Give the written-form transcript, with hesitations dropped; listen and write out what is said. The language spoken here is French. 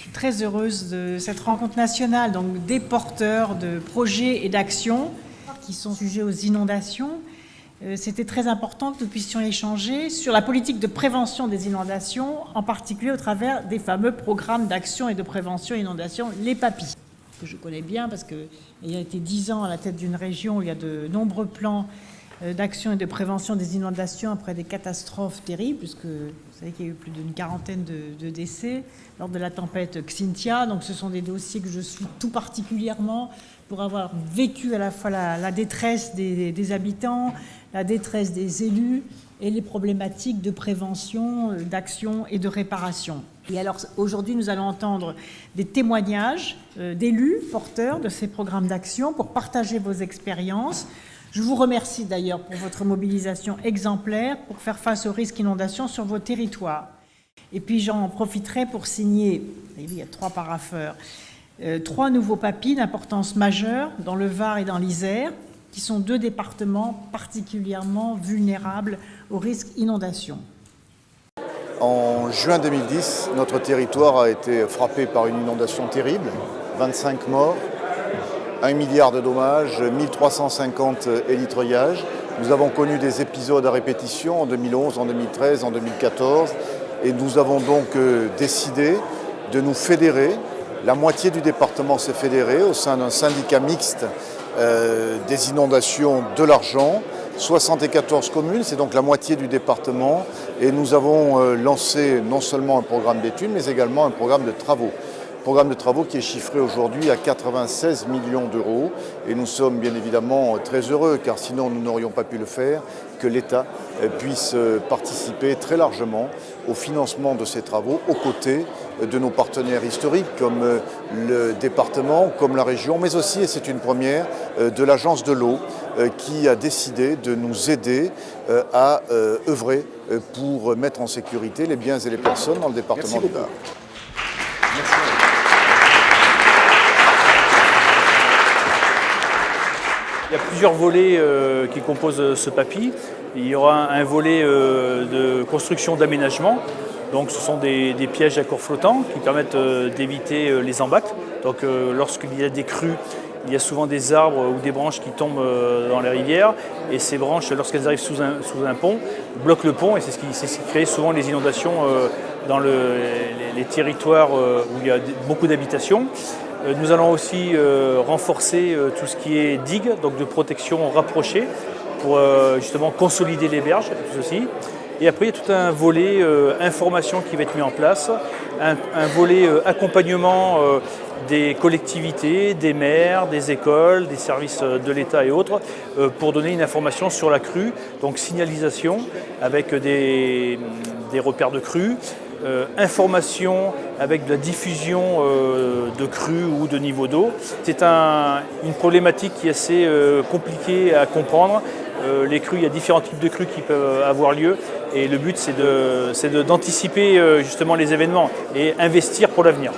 suis très heureuse de cette rencontre nationale, donc des porteurs de projets et d'actions qui sont sujets aux inondations. C'était très important que nous puissions échanger sur la politique de prévention des inondations, en particulier au travers des fameux programmes d'action et de prévention inondations, les PAPI, que je connais bien parce qu'ayant été 10 ans à la tête d'une région où il y a de nombreux plans d'action et de prévention des inondations après des catastrophes terribles, puisque vous savez qu'il y a eu plus d'une quarantaine de décès lors de la tempête Xynthia. Donc ce sont des dossiers que je suis tout particulièrement pour avoir vécu à la fois la détresse des habitants, la détresse des élus et les problématiques de prévention, d'action et de réparation. Et alors aujourd'hui, nous allons entendre des témoignages d'élus porteurs de ces programmes d'action pour partager vos expériences. Je vous remercie d'ailleurs pour votre mobilisation exemplaire pour faire face aux risques d'inondation sur vos territoires. Et puis j'en profiterai pour signer, il y a 3 parapheurs, 3 nouveaux PAPI d'importance majeure dans le Var et dans l'Isère, qui sont 2 départements particulièrement vulnérables aux risques d'inondation. En juin 2010, notre territoire a été frappé par une inondation terrible, 25 morts, 1 milliard de dommages, 1350 élitreuillages. Nous avons connu des épisodes à répétition en 2011, en 2013, en 2014 et nous avons donc décidé de nous fédérer. La moitié du département s'est fédérée au sein d'un syndicat mixte des inondations de l'Argent. 74 communes, c'est donc la moitié du département et nous avons lancé non seulement un programme d'études mais également un programme de travaux. Programme de travaux qui est chiffré aujourd'hui à 96 millions d'euros et nous sommes bien évidemment très heureux car sinon nous n'aurions pas pu le faire, que l'État puisse participer très largement au financement de ces travaux aux côtés de nos partenaires historiques comme le département, comme la région, mais aussi, et c'est une première, de l'Agence de l'eau qui a décidé de nous aider à œuvrer pour mettre en sécurité les biens et les personnes dans le département du Var. Il y a plusieurs volets qui composent ce PAPI. Il y aura un volet de construction d'aménagement. Donc ce sont des pièges à cours flottants qui permettent d'éviter les embâcles. Donc lorsqu'il y a des crues, il y a souvent des arbres ou des branches qui tombent dans les rivières. Et ces branches, lorsqu'elles arrivent sous un pont, bloquent le pont et c'est ce qui crée souvent les inondations dans les territoires où il y a beaucoup d'habitations. Nous allons aussi renforcer tout ce qui est digues, donc de protection rapprochée, pour justement consolider les berges, tout ceci. Et après, il y a tout un volet information qui va être mis en place, un volet accompagnement des collectivités, des maires, des écoles, des services de l'État et autres, pour donner une information sur la crue, donc signalisation avec des repères de crue, information avec de la diffusion de crues ou de niveau d'eau. C'est une problématique qui est assez compliquée à comprendre. Les crues, il y a différents types de crues qui peuvent avoir lieu et le but c'est d'anticiper justement les événements et investir pour l'avenir.